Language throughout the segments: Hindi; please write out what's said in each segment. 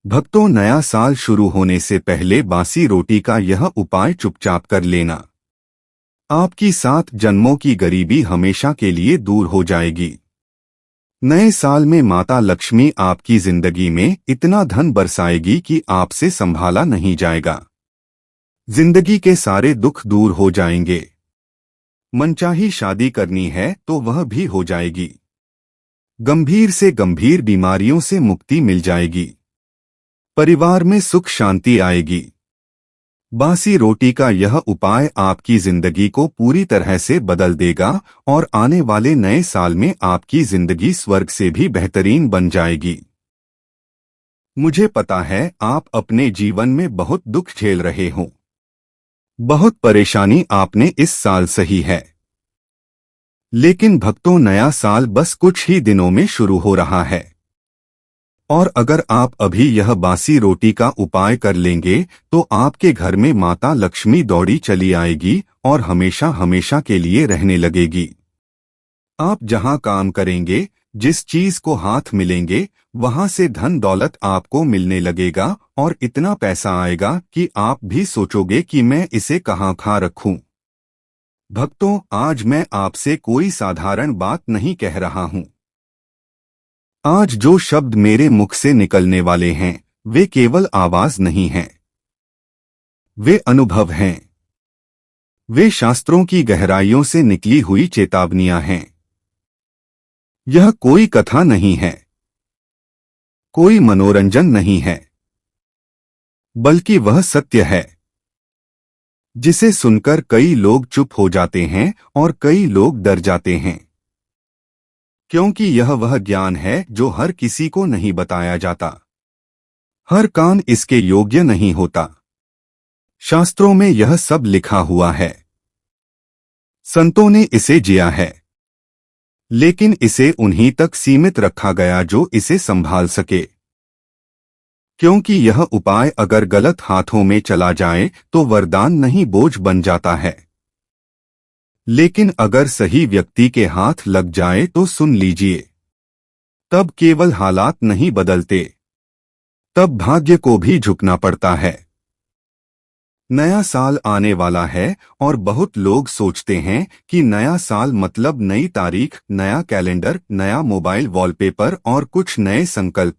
भक्तों, नया साल शुरू होने से पहले बासी रोटी का यह उपाय चुपचाप कर लेना। आपकी 7 जन्मों की गरीबी हमेशा के लिए दूर हो जाएगी। नए साल में माता लक्ष्मी आपकी जिंदगी में इतना धन बरसाएगी कि आपसे संभाला नहीं जाएगा। जिंदगी के सारे दुख दूर हो जाएंगे। मनचाही शादी करनी है तो वह भी हो जाएगी। गंभीर से गंभीर बीमारियों से मुक्ति मिल जाएगी। परिवार में सुख शांति आएगी। बासी रोटी का यह उपाय आपकी जिंदगी को पूरी तरह से बदल देगा और आने वाले नए साल में आपकी जिंदगी स्वर्ग से भी बेहतरीन बन जाएगी। मुझे पता है आप अपने जीवन में बहुत दुख झेल रहे हो। बहुत परेशानी आपने इस साल सही है। लेकिन भक्तों, नया साल बस कुछ ही दिनों में शुरू हो रहा है। और अगर आप अभी यह बासी रोटी का उपाय कर लेंगे तो आपके घर में माता लक्ष्मी दौड़ी चली आएगी और हमेशा हमेशा के लिए रहने लगेगी। आप जहां काम करेंगे, जिस चीज को हाथ मिलेंगे, वहां से धन दौलत आपको मिलने लगेगा और इतना पैसा आएगा कि आप भी सोचोगे कि मैं इसे कहाँ रखूं। भक्तों, आज मैं आपसे कोई साधारण बात नहीं कह रहा हूं। आज जो शब्द मेरे मुख से निकलने वाले हैं वे केवल आवाज नहीं हैं। वे अनुभव हैं। वे शास्त्रों की गहराइयों से निकली हुई चेतावनियां हैं। यह कोई कथा नहीं है, कोई मनोरंजन नहीं है, बल्कि वह सत्य है जिसे सुनकर कई लोग चुप हो जाते हैं और कई लोग डर जाते हैं। क्योंकि यह वह ज्ञान है जो हर किसी को नहीं बताया जाता। हर कान इसके योग्य नहीं होता। शास्त्रों में यह सब लिखा हुआ है। संतों ने इसे जिया है, लेकिन इसे उन्हीं तक सीमित रखा गया जो इसे संभाल सके। क्योंकि यह उपाय अगर गलत हाथों में चला जाए तो वरदान नहीं, बोझ बन जाता है। लेकिन अगर सही व्यक्ति के हाथ लग जाए तो सुन लीजिए, तब केवल हालात नहीं बदलते, तब भाग्य को भी झुकना पड़ता है। नया साल आने वाला है और बहुत लोग सोचते हैं कि नया साल मतलब नई तारीख, नया कैलेंडर, नया मोबाइल वॉलपेपर और कुछ नए संकल्प।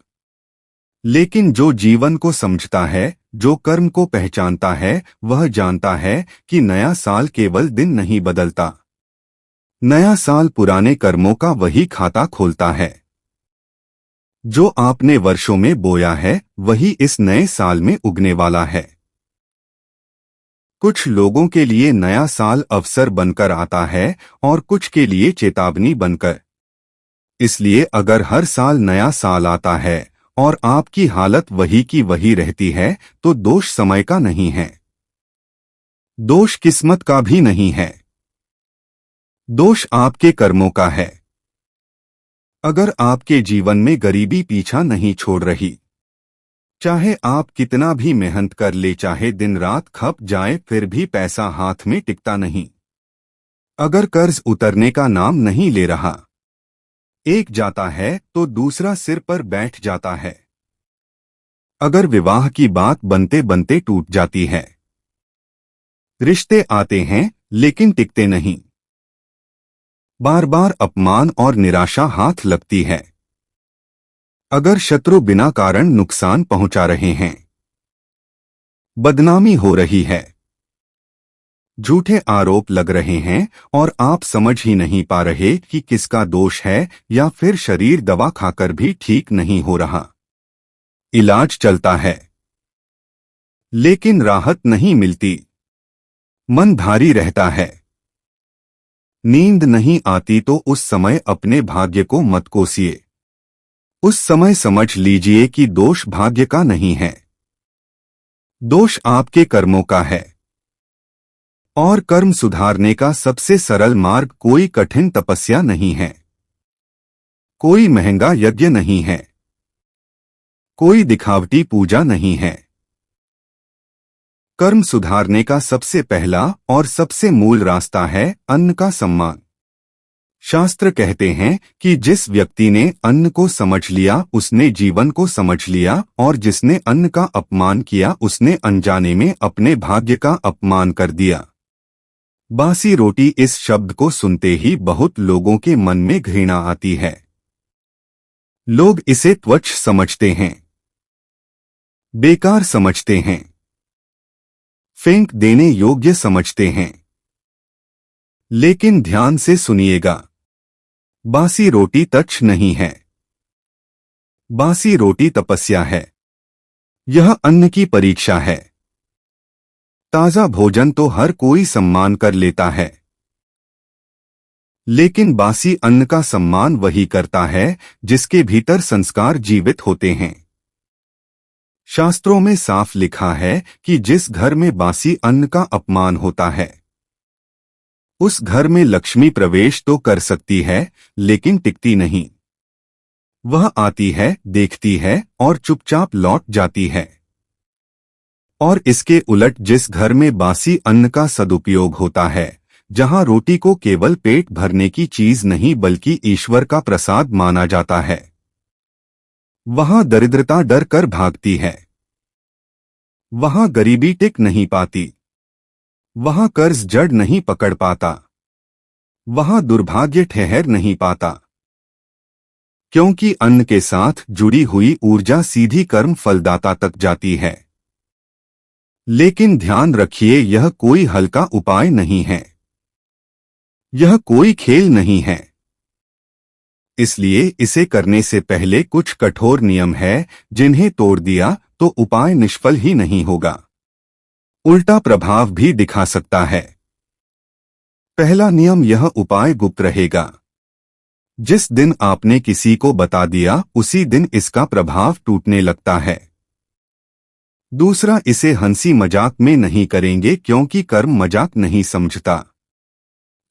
लेकिन जो जीवन को समझता है, जो कर्म को पहचानता है, वह जानता है कि नया साल केवल दिन नहीं बदलता। नया साल पुराने कर्मों का वही खाता खोलता है। जो आपने वर्षों में बोया है वही इस नए साल में उगने वाला है। कुछ लोगों के लिए नया साल अवसर बनकर आता है और कुछ के लिए चेतावनी बनकर। इसलिए अगर हर साल नया साल आता है और आपकी हालत वही की वही रहती है तो दोष समय का नहीं है, दोष किस्मत का भी नहीं है, दोष आपके कर्मों का है। अगर आपके जीवन में गरीबी पीछा नहीं छोड़ रही, चाहे आप कितना भी मेहनत कर ले, चाहे दिन रात खप जाए, फिर भी पैसा हाथ में टिकता नहीं। अगर कर्ज उतरने का नाम नहीं ले रहा, एक जाता है तो दूसरा सिर पर बैठ जाता है। अगर विवाह की बात बनते बनते टूट जाती है, रिश्ते आते हैं लेकिन टिकते नहीं, बार बार अपमान और निराशा हाथ लगती है, अगर शत्रु बिना कारण नुकसान पहुंचा रहे हैं, बदनामी हो रही है, झूठे आरोप लग रहे हैं और आप समझ ही नहीं पा रहे कि किसका दोष है, या फिर शरीर दवा खाकर भी ठीक नहीं हो रहा, इलाज चलता है लेकिन राहत नहीं मिलती, मन भारी रहता है, नींद नहीं आती, तो उस समय अपने भाग्य को मत कोसिए। उस समय समझ लीजिए कि दोष भाग्य का नहीं है, दोष आपके कर्मों का है। और कर्म सुधारने का सबसे सरल मार्ग कोई कठिन तपस्या नहीं है, कोई महंगा यज्ञ नहीं है, कोई दिखावटी पूजा नहीं है। कर्म सुधारने का सबसे पहला और सबसे मूल रास्ता है अन्न का सम्मान। शास्त्र कहते हैं कि जिस व्यक्ति ने अन्न को समझ लिया उसने जीवन को समझ लिया, और जिसने अन्न का अपमान किया उसने अनजाने में अपने भाग्य का अपमान कर दिया। बासी रोटी इस शब्द को सुनते ही बहुत लोगों के मन में घृणा आती है। लोग इसे तुच्छ समझते हैं, बेकार समझते हैं, फेंक देने योग्य समझते हैं। लेकिन ध्यान से सुनिएगा, बासी रोटी तुच्छ नहीं है। बासी रोटी तपस्या है। यह अन्न की परीक्षा है। ताजा भोजन तो हर कोई सम्मान कर लेता है, लेकिन बासी अन्न का सम्मान वही करता है जिसके भीतर संस्कार जीवित होते हैं। शास्त्रों में साफ लिखा है कि जिस घर में बासी अन्न का अपमान होता है उस घर में लक्ष्मी प्रवेश तो कर सकती है, लेकिन टिकती नहीं। वह आती है, देखती है और चुपचाप लौट जाती है। और इसके उलट जिस घर में बासी अन्न का सदुपयोग होता है, जहां रोटी को केवल पेट भरने की चीज नहीं बल्कि ईश्वर का प्रसाद माना जाता है, वहां दरिद्रता डर कर भागती है। वहां गरीबी टिक नहीं पाती। वहां कर्ज जड़ नहीं पकड़ पाता। वहां दुर्भाग्य ठहर नहीं पाता, क्योंकि अन्न के साथ जुड़ी हुई ऊर्जा सीधी कर्म फलदाता तक जाती है। लेकिन ध्यान रखिए, यह कोई हल्का उपाय नहीं है। यह कोई खेल नहीं है। इसलिए इसे करने से पहले कुछ कठोर नियम है, जिन्हें तोड़ दिया तो उपाय निष्फल ही नहीं होगा, उल्टा प्रभाव भी दिखा सकता है। पहला नियम, यह उपाय गुप्त रहेगा। जिस दिन आपने किसी को बता दिया उसी दिन इसका प्रभाव टूटने लगता है। दूसरा, इसे हंसी मजाक में नहीं करेंगे क्योंकि कर्म मजाक नहीं समझता।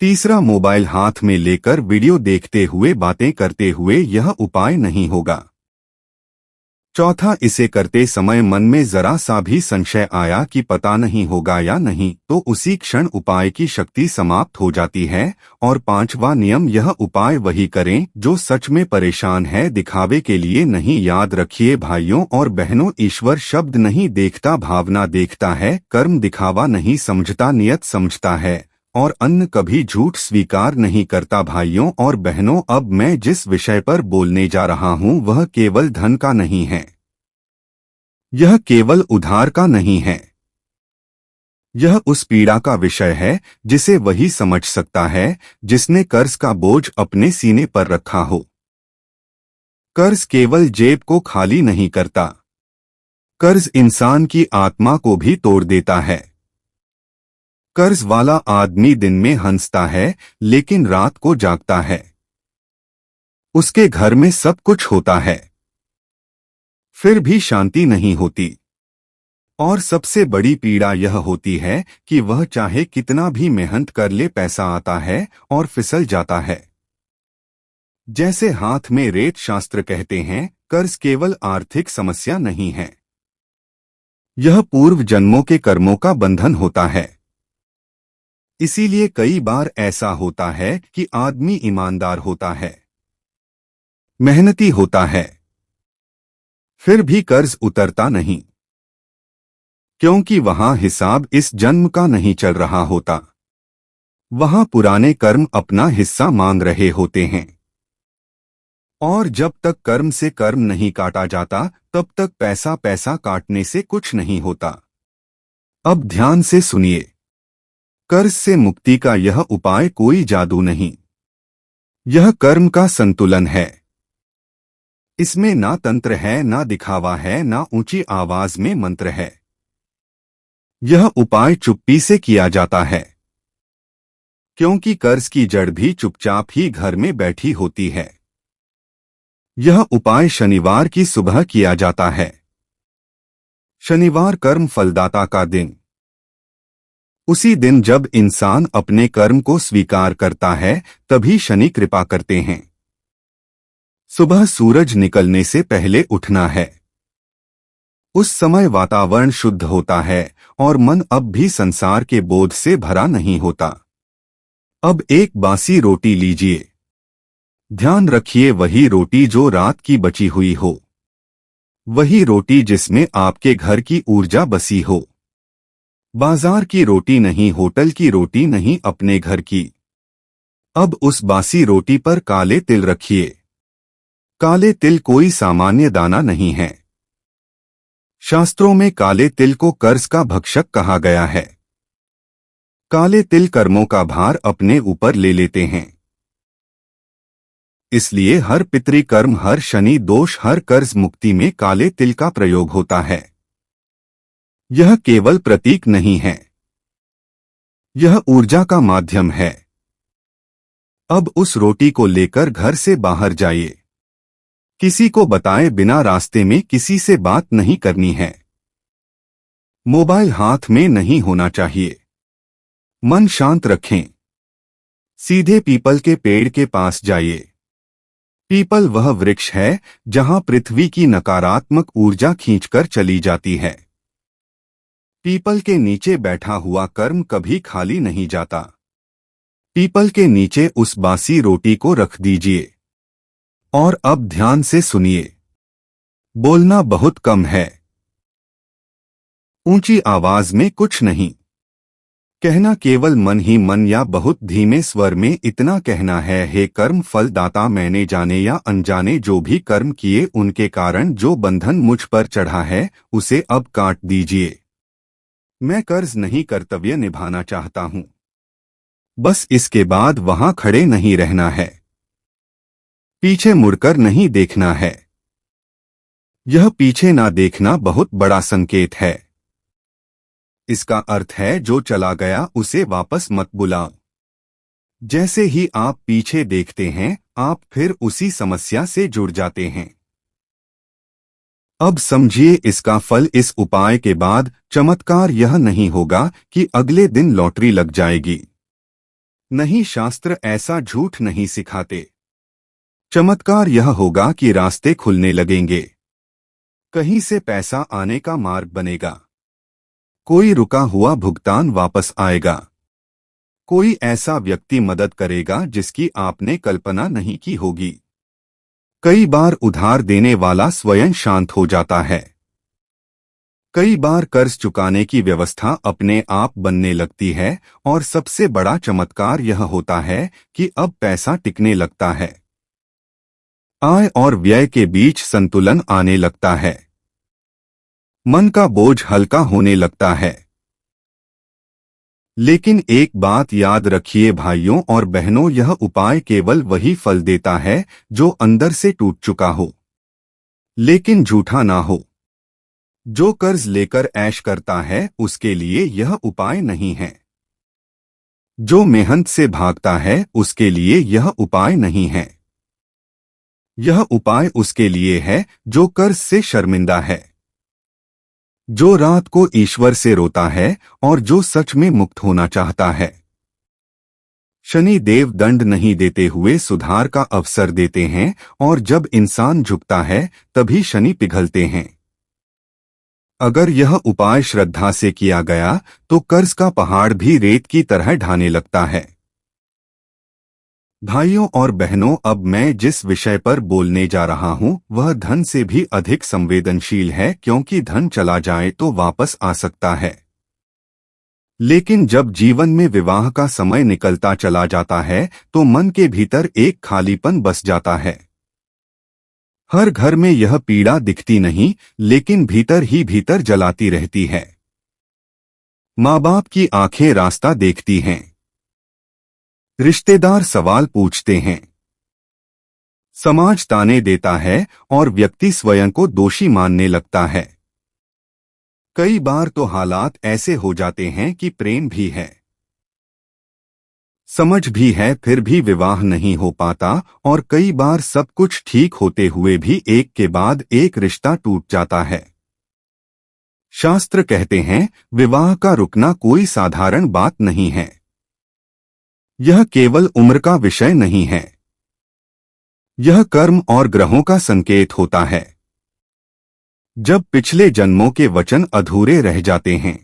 तीसरा, मोबाइल हाथ में लेकर वीडियो देखते हुए बातें करते हुए यह उपाय नहीं होगा। चौथा, इसे करते समय मन में जरा सा भी संशय आया कि पता नहीं होगा या नहीं, तो उसी क्षण उपाय की शक्ति समाप्त हो जाती है। और पांचवा नियम, यह उपाय वही करें जो सच में परेशान है, दिखावे के लिए नहीं। याद रखिए भाइयों और बहनों, ईश्वर शब्द नहीं देखता, भावना देखता है। कर्म दिखावा नहीं समझता, नियत समझता है। और अन्न कभी झूठ स्वीकार नहीं करता। भाइयों और बहनों, अब मैं जिस विषय पर बोलने जा रहा हूं वह केवल धन का नहीं है। यह केवल उधार का नहीं है। यह उस पीड़ा का विषय है जिसे वही समझ सकता है जिसने कर्ज का बोझ अपने सीने पर रखा हो। कर्ज केवल जेब को खाली नहीं करता, कर्ज इंसान की आत्मा को भी तोड़ देता है। कर्ज वाला आदमी दिन में हंसता है लेकिन रात को जागता है। उसके घर में सब कुछ होता है, फिर भी शांति नहीं होती। और सबसे बड़ी पीड़ा यह होती है कि वह चाहे कितना भी मेहनत कर ले, पैसा आता है और फिसल जाता है। जैसे हाथ में रेत। शास्त्र कहते हैं कर्ज केवल आर्थिक समस्या नहीं है, यह पूर्व जन्मों के कर्मों का बंधन होता है। इसीलिए कई बार ऐसा होता है कि आदमी ईमानदार होता है, मेहनती होता है, फिर भी कर्ज उतरता नहीं, क्योंकि वहां हिसाब इस जन्म का नहीं चल रहा होता। वहां पुराने कर्म अपना हिस्सा मांग रहे होते हैं। और जब तक कर्म से कर्म नहीं काटा जाता तब तक पैसा पैसा काटने से कुछ नहीं होता। अब ध्यान से सुनिए, कर्ज से मुक्ति का यह उपाय कोई जादू नहीं, यह कर्म का संतुलन है। इसमें ना तंत्र है, ना दिखावा है, ना ऊंची आवाज में मंत्र है। यह उपाय चुप्पी से किया जाता है, क्योंकि कर्ज की जड़ भी चुपचाप ही घर में बैठी होती है। यह उपाय शनिवार की सुबह किया जाता है। शनिवार कर्म फलदाता का दिन। उसी दिन जब इंसान अपने कर्म को स्वीकार करता है तभी शनि कृपा करते हैं। सुबह सूरज निकलने से पहले उठना है। उस समय वातावरण शुद्ध होता है और मन अब भी संसार के बोझ से भरा नहीं होता। अब एक बासी रोटी लीजिए, ध्यान रखिए, वही रोटी जो रात की बची हुई हो, वही रोटी जिसमें आपके घर की ऊर्जा बसी हो। बाजार की रोटी नहीं, होटल की रोटी नहीं, अपने घर की। अब उस बासी रोटी पर काले तिल रखिए। काले तिल कोई सामान्य दाना नहीं है। शास्त्रों में काले तिल को कर्ज का भक्षक कहा गया है। काले तिल कर्मों का भार अपने ऊपर ले लेते हैं। इसलिए हर पितृ कर्म, हर शनि दोष, हर कर्ज मुक्ति में काले तिल का प्रयोग होता है। यह केवल प्रतीक नहीं है, यह ऊर्जा का माध्यम है। अब उस रोटी को लेकर घर से बाहर जाइए। किसी को बताए बिना रास्ते में किसी से बात नहीं करनी है। मोबाइल हाथ में नहीं होना चाहिए। मन शांत रखें। सीधे पीपल के पेड़ के पास जाइए। पीपल वह वृक्ष है जहां पृथ्वी की नकारात्मक ऊर्जा खींचकर चली जाती है। पीपल के नीचे बैठा हुआ कर्म कभी खाली नहीं जाता। पीपल के नीचे उस बासी रोटी को रख दीजिए। और अब ध्यान से सुनिए। बोलना बहुत कम है। ऊंची आवाज में कुछ नहीं कहना, केवल मन ही मन या बहुत धीमे स्वर में इतना कहना है, हे कर्म फल दाता, मैंने जाने या अनजाने जो भी कर्म किए उनके कारण जो बंधन मुझ पर चढ़ा है उसे अब काट दीजिए। मैं कर्ज नहीं, कर्तव्य निभाना चाहता हूं। बस इसके बाद वहां खड़े नहीं रहना है। पीछे मुड़कर नहीं देखना है। यह पीछे ना देखना बहुत बड़ा संकेत है। इसका अर्थ है जो चला गया उसे वापस मत बुलाओ। जैसे ही आप पीछे देखते हैं आप फिर उसी समस्या से जुड़ जाते हैं। अब समझिए इसका फल। इस उपाय के बाद चमत्कार यह नहीं होगा कि अगले दिन लॉटरी लग जाएगी। नहीं, शास्त्र ऐसा झूठ नहीं सिखाते। चमत्कार यह होगा कि रास्ते खुलने लगेंगे। कहीं से पैसा आने का मार्ग बनेगा। कोई रुका हुआ भुगतान वापस आएगा। कोई ऐसा व्यक्ति मदद करेगा जिसकी आपने कल्पना नहीं की होगी। कई बार उधार देने वाला स्वयं शांत हो जाता है। कई बार कर्ज चुकाने की व्यवस्था अपने आप बनने लगती है। और सबसे बड़ा चमत्कार यह होता है कि अब पैसा टिकने लगता है। आय और व्यय के बीच संतुलन आने लगता है। मन का बोझ हल्का होने लगता है। लेकिन एक बात याद रखिए भाइयों और बहनों, यह उपाय केवल वही फल देता है जो अंदर से टूट चुका हो, लेकिन झूठा ना हो। जो कर्ज लेकर ऐश करता है उसके लिए यह उपाय नहीं है। जो मेहनत से भागता है उसके लिए यह उपाय नहीं है। यह उपाय उसके लिए है जो कर्ज से शर्मिंदा है, जो रात को ईश्वर से रोता है और जो सच में मुक्त होना चाहता है। शनि देव दंड नहीं देते हुए सुधार का अवसर देते हैं, और जब इंसान झुकता है तभी शनि पिघलते हैं। अगर यह उपाय श्रद्धा से किया गया तो कर्ज का पहाड़ भी रेत की तरह ढाने लगता है। भाइयों और बहनों, अब मैं जिस विषय पर बोलने जा रहा हूं वह धन से भी अधिक संवेदनशील है, क्योंकि धन चला जाए तो वापस आ सकता है, लेकिन जब जीवन में विवाह का समय निकलता चला जाता है तो मन के भीतर एक खालीपन बस जाता है। हर घर में यह पीड़ा दिखती नहीं, लेकिन भीतर ही भीतर जलाती रहती है। माँ बाप की आंखें रास्ता देखती हैं। रिश्तेदार सवाल पूछते हैं। समाज ताने देता है और व्यक्ति स्वयं को दोषी मानने लगता है। कई बार तो हालात ऐसे हो जाते हैं कि प्रेम भी है, समझ भी है, फिर भी विवाह नहीं हो पाता, और कई बार सब कुछ ठीक होते हुए भी एक के बाद एक रिश्ता टूट जाता है। शास्त्र कहते हैं विवाह का रुकना कोई साधारण बात नहीं है। यह केवल उम्र का विषय नहीं है। यह कर्म और ग्रहों का संकेत होता है। जब पिछले जन्मों के वचन अधूरे रह जाते हैं,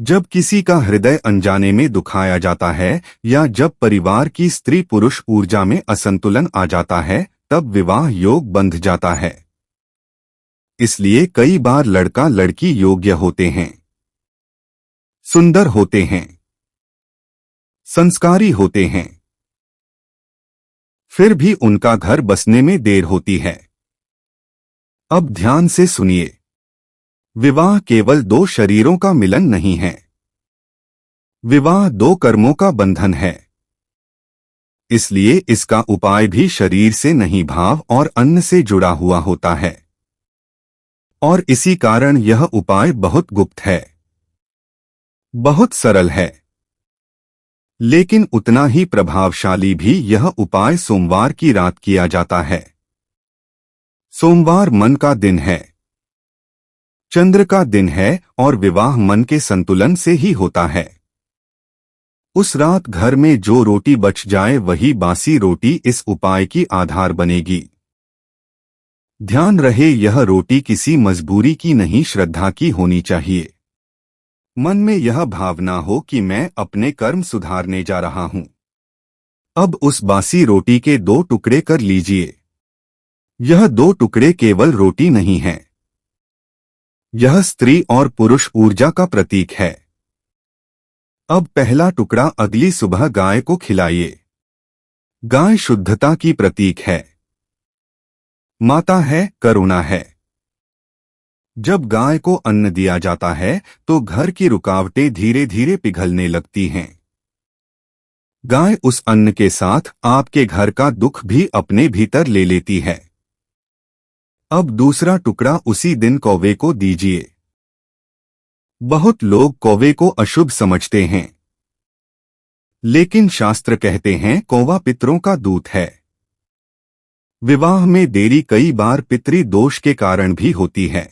जब किसी का हृदय अनजाने में दुखाया जाता है या जब परिवार की स्त्री पुरुष ऊर्जा में असंतुलन आ जाता है, तब विवाह योग बंध जाता है। इसलिए कई बार लड़का लड़की योग्य होते हैं, सुंदर होते हैं, संस्कारी होते हैं, फिर भी उनका घर बसने में देर होती है। अब ध्यान से सुनिए, विवाह केवल दो शरीरों का मिलन नहीं है। विवाह दो कर्मों का बंधन है। इसलिए इसका उपाय भी शरीर से नहीं, भाव और अन्न से जुड़ा हुआ होता है। और इसी कारण यह उपाय बहुत गुप्त है, बहुत सरल है, लेकिन उतना ही प्रभावशाली भी। यह उपाय सोमवार की रात किया जाता है। सोमवार मन का दिन है, चंद्र का दिन है और विवाह मन के संतुलन से ही होता है। उस रात घर में जो रोटी बच जाए वही बासी रोटी इस उपाय की आधार बनेगी। ध्यान रहे, यह रोटी किसी मजबूरी की नहीं, श्रद्धा की होनी चाहिए। मन में यह भावना हो कि मैं अपने कर्म सुधारने जा रहा हूं। अब उस बासी रोटी के 2 टुकड़े कर लीजिए। यह 2 टुकड़े केवल रोटी नहीं है, यह स्त्री और पुरुष ऊर्जा का प्रतीक है। अब पहला टुकड़ा अगली सुबह गाय को खिलाइए। गाय शुद्धता की प्रतीक है, माता है, करुणा है। जब गाय को अन्न दिया जाता है तो घर की रुकावटें धीरे धीरे पिघलने लगती हैं। गाय उस अन्न के साथ आपके घर का दुख भी अपने भीतर ले लेती है। अब दूसरा टुकड़ा उसी दिन कौवे को दीजिए। बहुत लोग कौवे को अशुभ समझते हैं, लेकिन शास्त्र कहते हैं कौवा पितरों का दूत है। विवाह में देरी कई बार पितरी दोष के कारण भी होती है।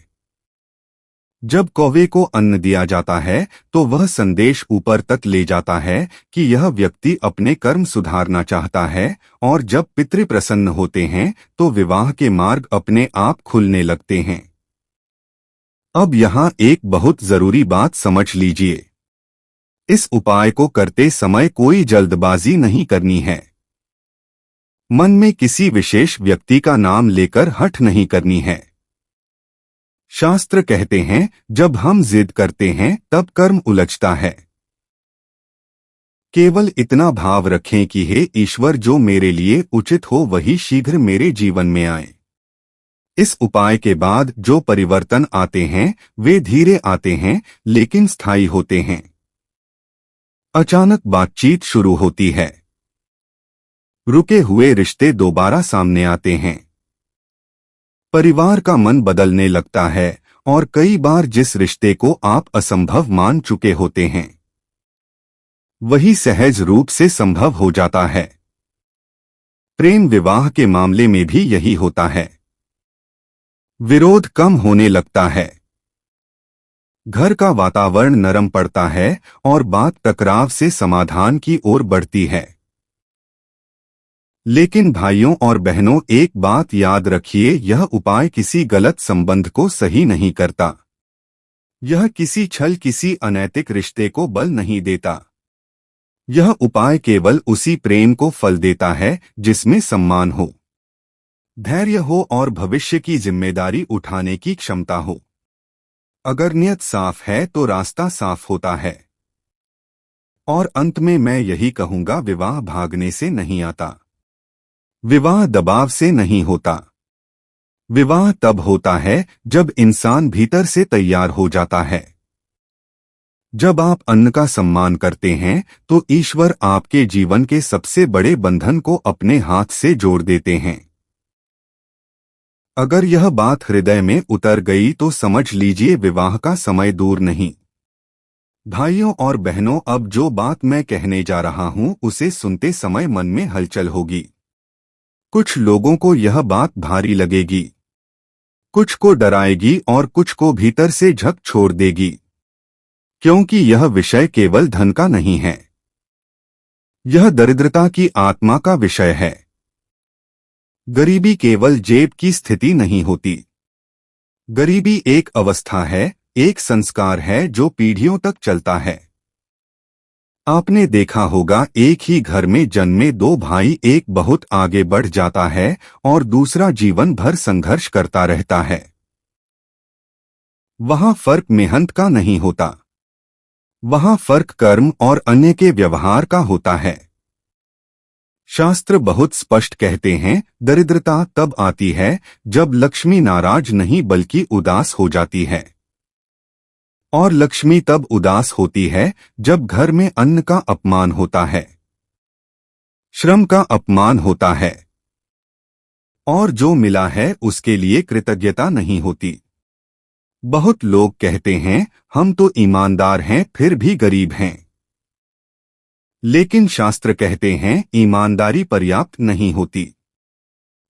जब कौवे को अन्न दिया जाता है तो वह संदेश ऊपर तक ले जाता है कि यह व्यक्ति अपने कर्म सुधारना चाहता है, और जब पितृ प्रसन्न होते हैं तो विवाह के मार्ग अपने आप खुलने लगते हैं। अब यहाँ एक बहुत जरूरी बात समझ लीजिए। इस उपाय को करते समय कोई जल्दबाजी नहीं करनी है। मन में किसी विशेष व्यक्ति का नाम लेकर हठ नहीं करनी है। शास्त्र कहते हैं जब हम जिद करते हैं तब कर्म उलझता है। केवल इतना भाव रखें कि हे ईश्वर, जो मेरे लिए उचित हो वही शीघ्र मेरे जीवन में आए। इस उपाय के बाद जो परिवर्तन आते हैं वे धीरे आते हैं लेकिन स्थायी होते हैं। अचानक बातचीत शुरू होती है, रुके हुए रिश्ते दोबारा सामने आते हैं, परिवार का मन बदलने लगता है और कई बार जिस रिश्ते को आप असंभव मान चुके होते हैं वही सहज रूप से संभव हो जाता है। प्रेम विवाह के मामले में भी यही होता है। विरोध कम होने लगता है, घर का वातावरण नरम पड़ता है और बात टकराव से समाधान की ओर बढ़ती है। लेकिन भाइयों और बहनों, एक बात याद रखिए, यह उपाय किसी गलत संबंध को सही नहीं करता। यह किसी छल, किसी अनैतिक रिश्ते को बल नहीं देता। यह उपाय केवल उसी प्रेम को फल देता है जिसमें सम्मान हो, धैर्य हो और भविष्य की जिम्मेदारी उठाने की क्षमता हो। अगर नियत साफ है तो रास्ता साफ होता है। और अंत में मैं यही कहूंगा, विवाह भागने से नहीं आता, विवाह दबाव से नहीं होता। विवाह तब होता है जब इंसान भीतर से तैयार हो जाता है। जब आप अन्न का सम्मान करते हैं तो ईश्वर आपके जीवन के सबसे बड़े बंधन को अपने हाथ से जोड़ देते हैं। अगर यह बात हृदय में उतर गई तो समझ लीजिए विवाह का समय दूर नहीं। भाइयों और बहनों, अब जो बात मैं कहने जा रहा हूं उसे सुनते समय मन में हलचल होगी। कुछ लोगों को यह बात भारी लगेगी, कुछ को डराएगी और कुछ को भीतर से झक छोड़ देगी, क्योंकि यह विषय केवल धन का नहीं है, यह दरिद्रता की आत्मा का विषय है। गरीबी केवल जेब की स्थिति नहीं होती। गरीबी एक अवस्था है एक संस्कार है जो पीढ़ियों तक चलता है। आपने देखा होगा, एक ही घर में जन्मे दो भाई, एक बहुत आगे बढ़ जाता है और दूसरा जीवन भर संघर्ष करता रहता है। वहां फर्क मेहनत का नहीं होता, वहां फर्क कर्म और अन्य के व्यवहार का होता है। शास्त्र बहुत स्पष्ट कहते हैं, दरिद्रता तब आती है जब लक्ष्मी नाराज नहीं बल्कि उदास हो जाती है। और लक्ष्मी तब उदास होती है जब घर में अन्न का अपमान होता है, श्रम का अपमान होता है और जो मिला है उसके लिए कृतज्ञता नहीं होती। बहुत लोग कहते हैं, हम तो ईमानदार हैं फिर भी गरीब हैं। लेकिन शास्त्र कहते हैं, ईमानदारी पर्याप्त नहीं होती,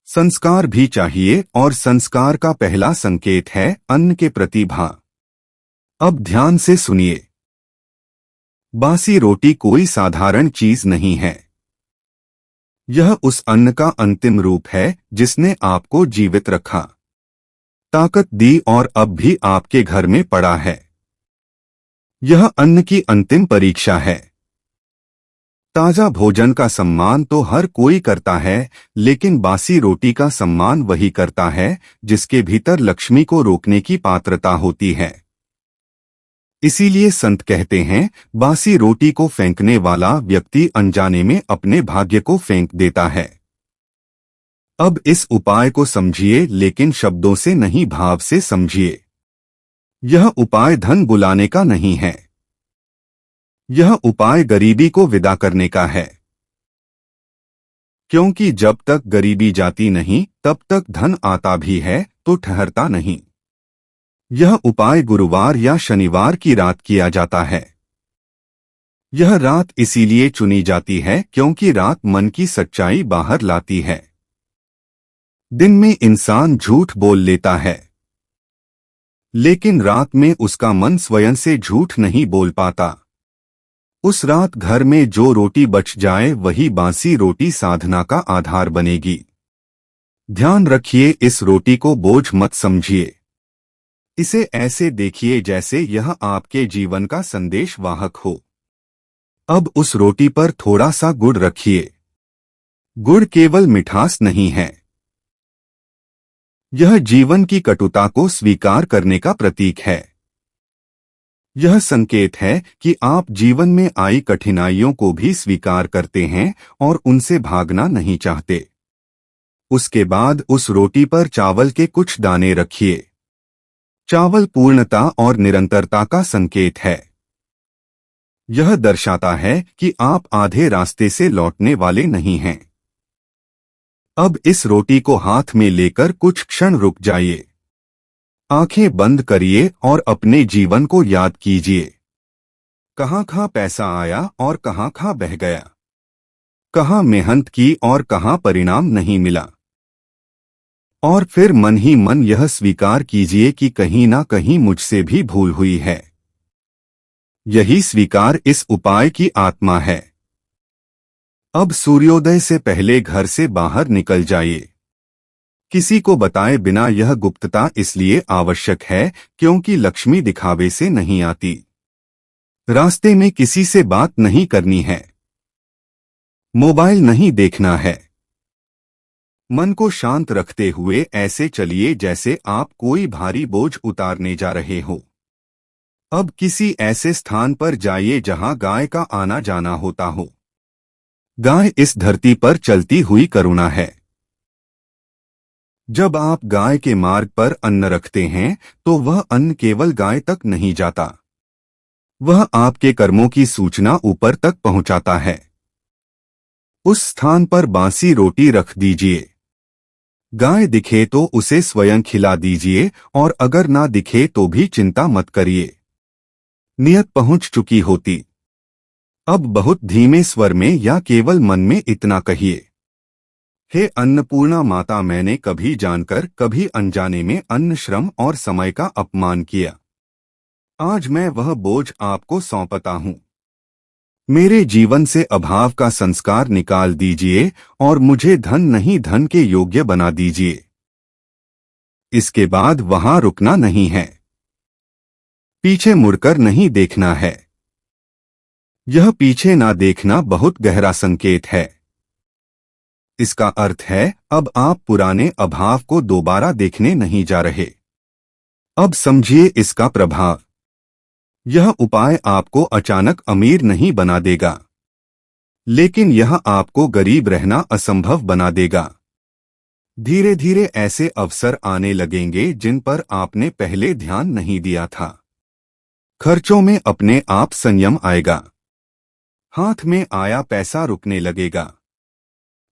संस्कार भी चाहिए और संस्कार का पहला संकेत है अन्न के प्रति भाव। अब ध्यान से सुनिए। बासी रोटी कोई साधारण चीज नहीं है। यह उस अन्न का अंतिम रूप है जिसने आपको जीवित रखा, ताकत दी और अब भी आपके घर में पड़ा है। यह अन्न की अंतिम परीक्षा है। ताजा भोजन का सम्मान तो हर कोई करता है, लेकिन बासी रोटी का सम्मान वही करता है जिसके भीतर लक्ष्मी को रोकने की पात्रता होती है। इसीलिए संत कहते हैं, बासी रोटी को फेंकने वाला व्यक्ति अनजाने में अपने भाग्य को फेंक देता है। अब इस उपाय को समझिए, लेकिन शब्दों से नहीं, भाव से समझिए। यह उपाय धन बुलाने का नहीं है, यह उपाय गरीबी को विदा करने का है। क्योंकि जब तक गरीबी जाती नहीं तब तक धन आता भी है तो ठहरता नहीं। यह उपाय गुरुवार या शनिवार की रात किया जाता है। यह रात इसीलिए चुनी जाती है क्योंकि रात मन की सच्चाई बाहर लाती है। दिन में इंसान झूठ बोल लेता है, लेकिन रात में उसका मन स्वयं से झूठ नहीं बोल पाता। उस रात घर में जो रोटी बच जाए वही बासी रोटी साधना का आधार बनेगी। ध्यान रखिए, इस रोटी को बोझ मत समझिए। इसे ऐसे देखिए जैसे यह आपके जीवन का संदेश वाहक हो। अब उस रोटी पर थोड़ा सा गुड़ रखिए। गुड़ केवल मिठास नहीं है, यह जीवन की कटुता को स्वीकार करने का प्रतीक है। यह संकेत है कि आप जीवन में आई कठिनाइयों को भी स्वीकार करते हैं और उनसे भागना नहीं चाहते। उसके बाद उस रोटी पर चावल के कुछ दाने रखिए। चावल पूर्णता और निरंतरता का संकेत है। यह दर्शाता है कि आप आधे रास्ते से लौटने वाले नहीं हैं। अब इस रोटी को हाथ में लेकर कुछ क्षण रुक जाइए। आंखें बंद करिए और अपने जीवन को याद कीजिए। कहाँ पैसा आया और कहाँ बह गया, कहाँ मेहनत की और कहाँ परिणाम नहीं मिला। और फिर मन ही मन यह स्वीकार कीजिए कि कहीं ना कहीं मुझसे भी भूल हुई है। यही स्वीकार इस उपाय की आत्मा है। अब सूर्योदय से पहले घर से बाहर निकल जाइए। किसी को बताए बिना। यह गुप्तता इसलिए आवश्यक है क्योंकि लक्ष्मी दिखावे से नहीं आती। रास्ते में किसी से बात नहीं करनी है, मोबाइल नहीं देखना है। मन को शांत रखते हुए ऐसे चलिए जैसे आप कोई भारी बोझ उतारने जा रहे हो। अब किसी ऐसे स्थान पर जाइए जहां गाय का आना जाना होता हो। गाय इस धरती पर चलती हुई करुणा है। जब आप गाय के मार्ग पर अन्न रखते हैं तो वह अन्न केवल गाय तक नहीं जाता, वह आपके कर्मों की सूचना ऊपर तक पहुंचाता है। उस स्थान पर बासी रोटी रख दीजिए। गाय दिखे तो उसे स्वयं खिला दीजिए और अगर ना दिखे तो भी चिंता मत करिए, नियत पहुंच चुकी होती। अब बहुत धीमे स्वर में या केवल मन में इतना कहिए, हे अन्नपूर्णा माता, मैंने कभी जानकर कभी अनजाने में अन्न, श्रम और समय का अपमान किया। आज मैं वह बोझ आपको सौंपता हूँ। मेरे जीवन से अभाव का संस्कार निकाल दीजिए और मुझे धन नहीं धन के योग्य बना दीजिए। इसके बाद वहां रुकना नहीं है। पीछे मुड़कर नहीं देखना है। यह पीछे ना देखना बहुत गहरा संकेत है। इसका अर्थ है अब आप पुराने अभाव को दोबारा देखने नहीं जा रहे। अब समझिए इसका प्रभाव। यह उपाय आपको अचानक अमीर नहीं बना देगा, लेकिन यह आपको गरीब रहना असंभव बना देगा। धीरे धीरे ऐसे अवसर आने लगेंगे जिन पर आपने पहले ध्यान नहीं दिया था। खर्चों में अपने आप संयम आएगा। हाथ में आया पैसा रुकने लगेगा।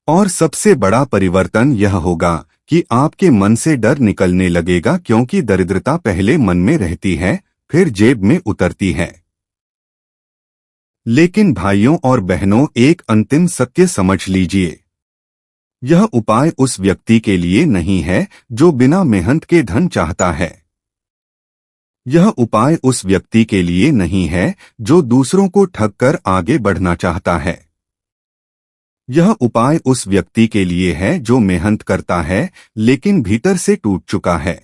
और सबसे बड़ा परिवर्तन यह होगा कि आपके मन से डर निकलने लगेगा, क्योंकि दरिद्रता पहले मन में रहती है, फिर जेब में उतरती है। लेकिन भाइयों और बहनों, एक अंतिम सत्य समझ लीजिए। यह उपाय उस व्यक्ति के लिए नहीं है जो बिना मेहनत के धन चाहता है। यह उपाय उस व्यक्ति के लिए नहीं है जो दूसरों को ठग कर आगे बढ़ना चाहता है। यह उपाय उस व्यक्ति के लिए है जो मेहनत करता है लेकिन भीतर से टूट चुका है।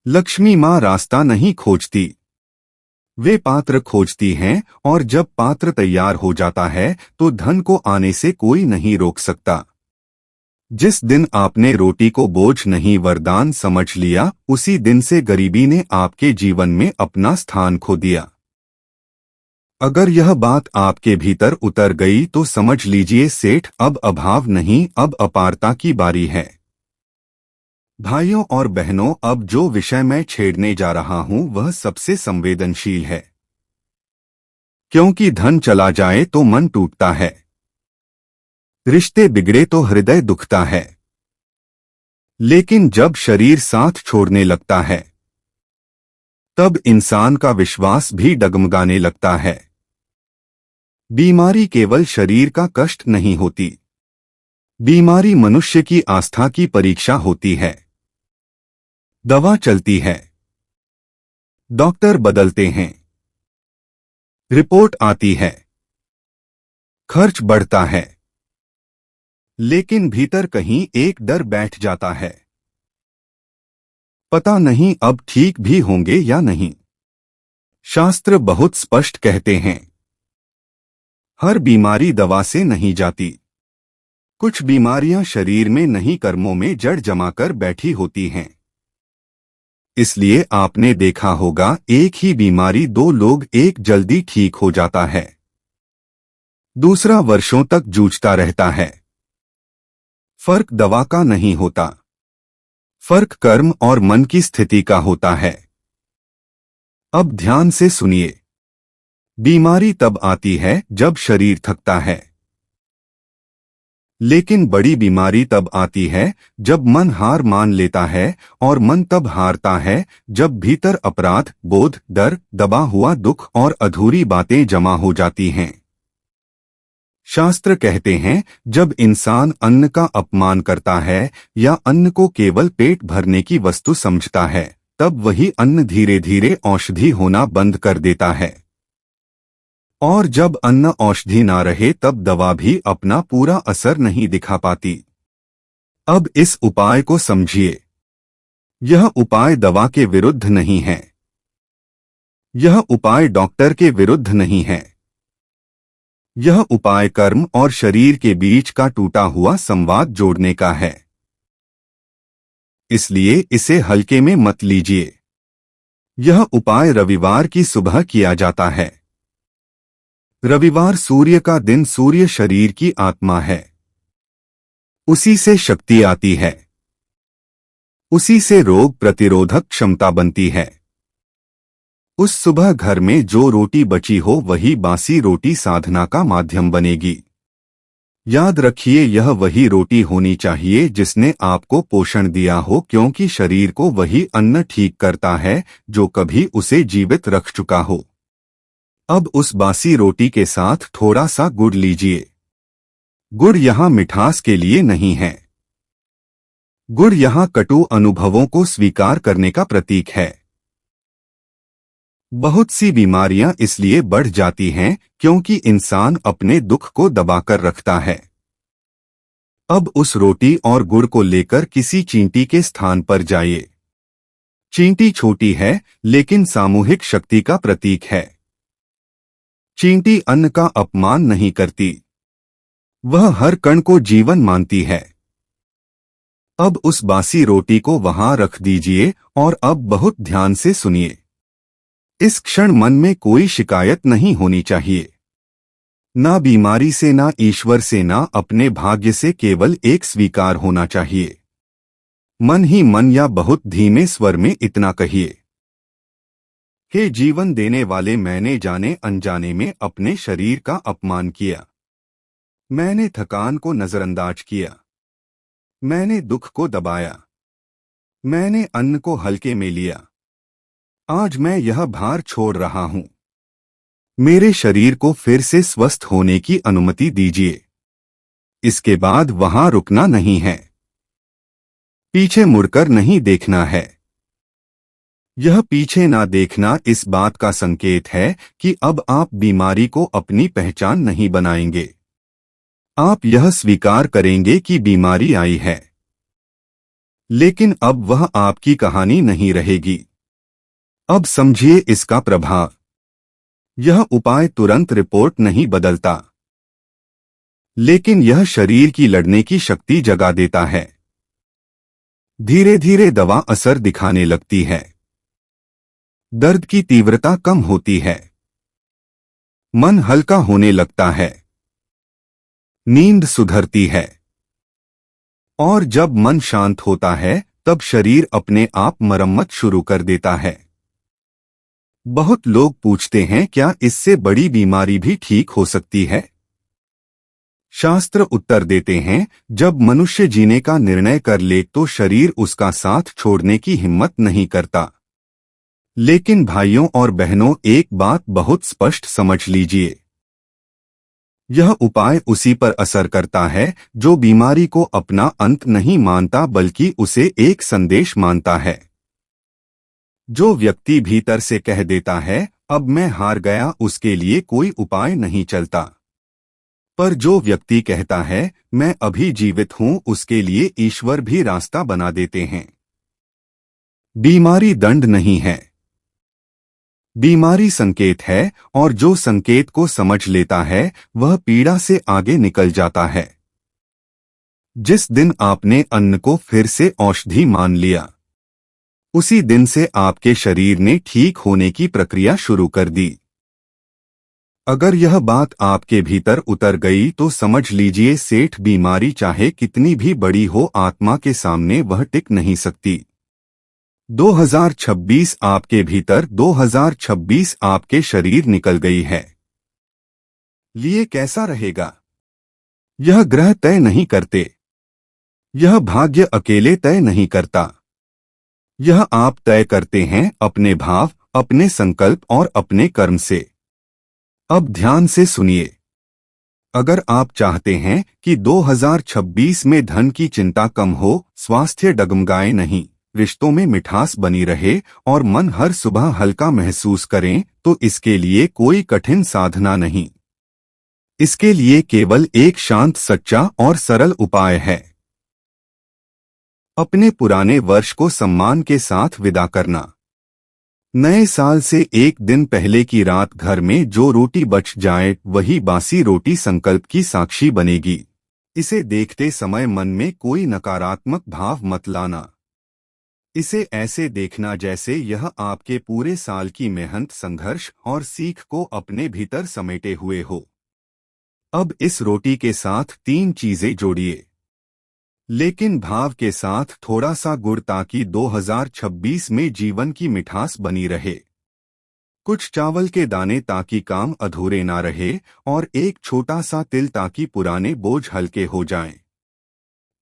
लक्ष्मी माँ रास्ता नहीं खोजती, वे पात्र खोजती हैं, और जब पात्र तैयार हो जाता है तो धन को आने से कोई नहीं रोक सकता। जिस दिन आपने रोटी को बोझ नहीं वरदान समझ लिया, उसी दिन से गरीबी ने आपके जीवन में अपना स्थान खो दिया। अगर यह बात आपके भीतर उतर गई तो समझ लीजिए सेठ, अब अभाव नहीं, अब अपारता की बारी है। भाइयों और बहनों, अब जो विषय मैं छेड़ने जा रहा हूं वह सबसे संवेदनशील है, क्योंकि धन चला जाए तो मन टूटता है, रिश्ते बिगड़े तो हृदय दुखता है, लेकिन जब शरीर साथ छोड़ने लगता है तब इंसान का विश्वास भी डगमगाने लगता है। बीमारी केवल शरीर का कष्ट नहीं होती, बीमारी मनुष्य की आस्था की परीक्षा होती है। दवा चलती है, डॉक्टर बदलते हैं, रिपोर्ट आती है, खर्च बढ़ता है, लेकिन भीतर कहीं एक डर बैठ जाता है। पता नहीं अब ठीक भी होंगे या नहीं। शास्त्र बहुत स्पष्ट कहते हैं, हर बीमारी दवा से नहीं जाती। कुछ बीमारियां शरीर में नहीं, कर्मों में जड़ जमाकर बैठी होती हैं। इसलिए आपने देखा होगा, एक ही बीमारी दो लोग, एक जल्दी ठीक हो जाता है, दूसरा वर्षों तक जूझता रहता है। फर्क दवा का नहीं होता, फर्क कर्म और मन की स्थिति का होता है। अब ध्यान से सुनिए, बीमारी तब आती है जब शरीर थकता है, लेकिन बड़ी बीमारी तब आती है जब मन हार मान लेता है, और मन तब हारता है जब भीतर अपराध बोध, डर, दबा हुआ दुख और अधूरी बातें जमा हो जाती हैं। शास्त्र कहते हैं, जब इंसान अन्न का अपमान करता है या अन्न को केवल पेट भरने की वस्तु समझता है, तब वही अन्न धीरे धीरे औषधि होना बंद कर देता है। और जब अन्न औषधि ना रहे तब दवा भी अपना पूरा असर नहीं दिखा पाती। अब इस उपाय को समझिए। यह उपाय दवा के विरुद्ध नहीं है, यह उपाय डॉक्टर के विरुद्ध नहीं है। यह उपाय कर्म और शरीर के बीच का टूटा हुआ संवाद जोड़ने का है। इसलिए इसे हल्के में मत लीजिए। यह उपाय रविवार की सुबह किया जाता है। रविवार सूर्य का दिन, सूर्य शरीर की आत्मा है, उसी से शक्ति आती है, उसी से रोग प्रतिरोधक क्षमता बनती है। उस सुबह घर में जो रोटी बची हो वही बासी रोटी साधना का माध्यम बनेगी। याद रखिए, यह वही रोटी होनी चाहिए जिसने आपको पोषण दिया हो, क्योंकि शरीर को वही अन्न ठीक करता है जो कभी उसे जीवित रख चुका हो। अब उस बासी रोटी के साथ थोड़ा सा गुड़ लीजिए। गुड़ यहाँ मिठास के लिए नहीं है, गुड़ यहाँ कटु अनुभवों को स्वीकार करने का प्रतीक है। बहुत सी बीमारियां इसलिए बढ़ जाती हैं क्योंकि इंसान अपने दुख को दबाकर रखता है। अब उस रोटी और गुड़ को लेकर किसी चींटी के स्थान पर जाइए। चींटी छोटी है लेकिन सामूहिक शक्ति का प्रतीक है। चींटी अन्न का अपमान नहीं करती, वह हर कण को जीवन मानती है। अब उस बासी रोटी को वहां रख दीजिए और अब बहुत ध्यान से सुनिए। इस क्षण मन में कोई शिकायत नहीं होनी चाहिए, ना बीमारी से, ना ईश्वर से, ना अपने भाग्य से, केवल एक स्वीकार होना चाहिए। मन ही मन या बहुत धीमे स्वर में इतना कहिए, हे जीवन देने वाले, मैंने जाने अनजाने में अपने शरीर का अपमान किया। मैंने थकान को नजरअंदाज किया, मैंने दुख को दबाया, मैंने अन्न को हल्के में लिया। आज मैं यह भार छोड़ रहा हूं। मेरे शरीर को फिर से स्वस्थ होने की अनुमति दीजिए। इसके बाद वहां रुकना नहीं है, पीछे मुड़कर नहीं देखना है। यह पीछे ना देखना इस बात का संकेत है कि अब आप बीमारी को अपनी पहचान नहीं बनाएंगे। आप यह स्वीकार करेंगे कि बीमारी आई है, लेकिन अब वह आपकी कहानी नहीं रहेगी। अब समझिए इसका प्रभाव। यह उपाय तुरंत रिपोर्ट नहीं बदलता, लेकिन यह शरीर की लड़ने की शक्ति जगा देता है। धीरे धीरे दवा असर दिखाने लगती है, दर्द की तीव्रता कम होती है, मन हल्का होने लगता है, नींद सुधरती है। और जब मन शांत होता है तब शरीर अपने आप मरम्मत शुरू कर देता है। बहुत लोग पूछते हैं, क्या इससे बड़ी बीमारी भी ठीक हो सकती है? शास्त्र उत्तर देते हैं, जब मनुष्य जीने का निर्णय कर ले तो शरीर उसका साथ छोड़ने की हिम्मत नहीं करता। लेकिन भाइयों और बहनों, एक बात बहुत स्पष्ट समझ लीजिए, यह उपाय उसी पर असर करता है जो बीमारी को अपना अंत नहीं मानता बल्कि उसे एक संदेश मानता है। जो व्यक्ति भीतर से कह देता है अब मैं हार गया, उसके लिए कोई उपाय नहीं चलता। पर जो व्यक्ति कहता है मैं अभी जीवित हूं, उसके लिए ईश्वर भी रास्ता बना देते हैं। बीमारी दंड नहीं है, बीमारी संकेत है, और जो संकेत को समझ लेता है वह पीड़ा से आगे निकल जाता है। जिस दिन आपने अन्न को फिर से औषधि मान लिया, उसी दिन से आपके शरीर ने ठीक होने की प्रक्रिया शुरू कर दी। अगर यह बात आपके भीतर उतर गई तो समझ लीजिए सेठ, बीमारी चाहे कितनी भी बड़ी हो, आत्मा के सामने वह टिक नहीं सकती। 2026 आपके भीतर, 2026 आपके शरीर निकल गई है। लिए कैसा रहेगा यह ग्रह तय नहीं करते, यह भाग्य अकेले तय नहीं करता। यह आप तय करते हैं अपने भाव, अपने संकल्प और अपने कर्म से। अब ध्यान से सुनिए, अगर आप चाहते हैं कि 2026 में धन की चिंता कम हो, स्वास्थ्य डगमगाए नहीं, रिश्तों में मिठास बनी रहे और मन हर सुबह हल्का महसूस करें, तो इसके लिए कोई कठिन साधना नहीं। इसके लिए केवल एक शांत, सच्चा और सरल उपाय है। अपने पुराने वर्ष को सम्मान के साथ विदा करना। नए साल से एक दिन पहले की रात घर में जो रोटी बच जाए वही बासी रोटी संकल्प की साक्षी बनेगी। इसे देखते समय मन में कोई नकारात्मक भाव मत लाना। इसे ऐसे देखना जैसे यह आपके पूरे साल की मेहनत, संघर्ष और सीख को अपने भीतर समेटे हुए हो। अब इस रोटी के साथ 3 चीजें जोड़िए, लेकिन भाव के साथ थोड़ा सा गुड़, ताकि 2026 में जीवन की मिठास बनी रहे। कुछ चावल के दाने ताकि काम अधूरे ना रहे, और एक छोटा सा तिल ताकि पुराने बोझ हल्के हो जाएं।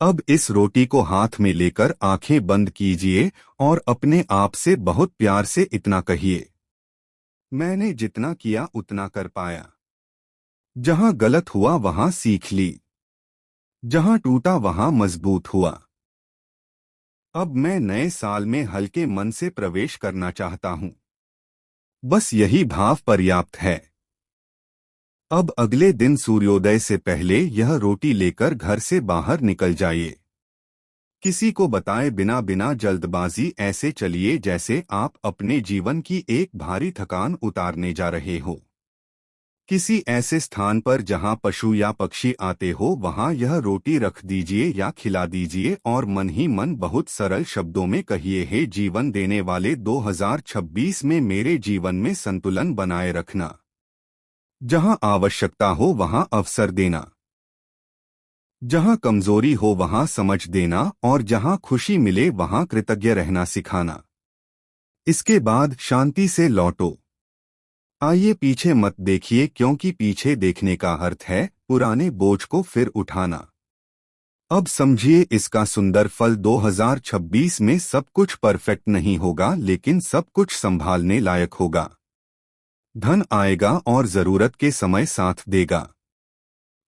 अब इस रोटी को हाथ में लेकर आंखें बंद कीजिए और अपने आप से बहुत प्यार से इतना कहिए, मैंने जितना किया उतना कर पाया। जहां गलत हुआ वहां सीख ली, जहां टूटा वहां मजबूत हुआ। अब मैं नए साल में हल्के मन से प्रवेश करना चाहता हूं। बस यही भाव पर्याप्त है। अब अगले दिन सूर्योदय से पहले यह रोटी लेकर घर से बाहर निकल जाइए। किसी को बताए बिना बिना जल्दबाजी ऐसे चलिए जैसे आप अपने जीवन की एक भारी थकान उतारने जा रहे हो। किसी ऐसे स्थान पर जहां पशु या पक्षी आते हो वहां यह रोटी रख दीजिए या खिला दीजिए और मन ही मन बहुत सरल शब्दों में कहिए, हे जीवन देने वाले 2026 में मेरे जीवन में संतुलन बनाए रखना। जहां आवश्यकता हो वहां अवसर देना, जहां कमजोरी हो वहां समझ देना और जहां खुशी मिले वहां कृतज्ञ रहना सिखाना। इसके बाद शांति से लौटो। आइए पीछे मत देखिए, क्योंकि पीछे देखने का अर्थ है पुराने बोझ को फिर उठाना। अब समझिए इसका सुंदर फल 2026 में सब कुछ परफेक्ट नहीं होगा, लेकिन सब कुछ संभालने लायक होगा। धन आएगा और जरूरत के समय साथ देगा।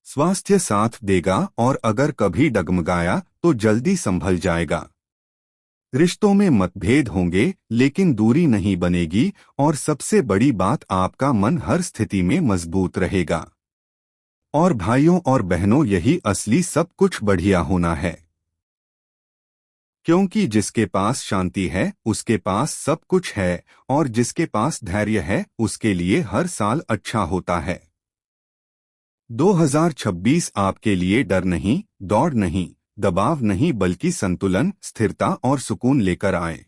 स्वास्थ्य साथ देगा और अगर कभी डगमगाया तो जल्दी संभल जाएगा। रिश्तों में मतभेद होंगे लेकिन दूरी नहीं बनेगी और सबसे बड़ी बात, आपका मन हर स्थिति में मजबूत रहेगा। और भाइयों और बहनों, यही असली सब कुछ बढ़िया होना है, क्योंकि जिसके पास शांति है उसके पास सब कुछ है और जिसके पास धैर्य है उसके लिए हर साल अच्छा होता है। 2026 आपके लिए डर नहीं, दौड़ नहीं, दबाव नहीं, बल्कि संतुलन, स्थिरता और सुकून लेकर आए।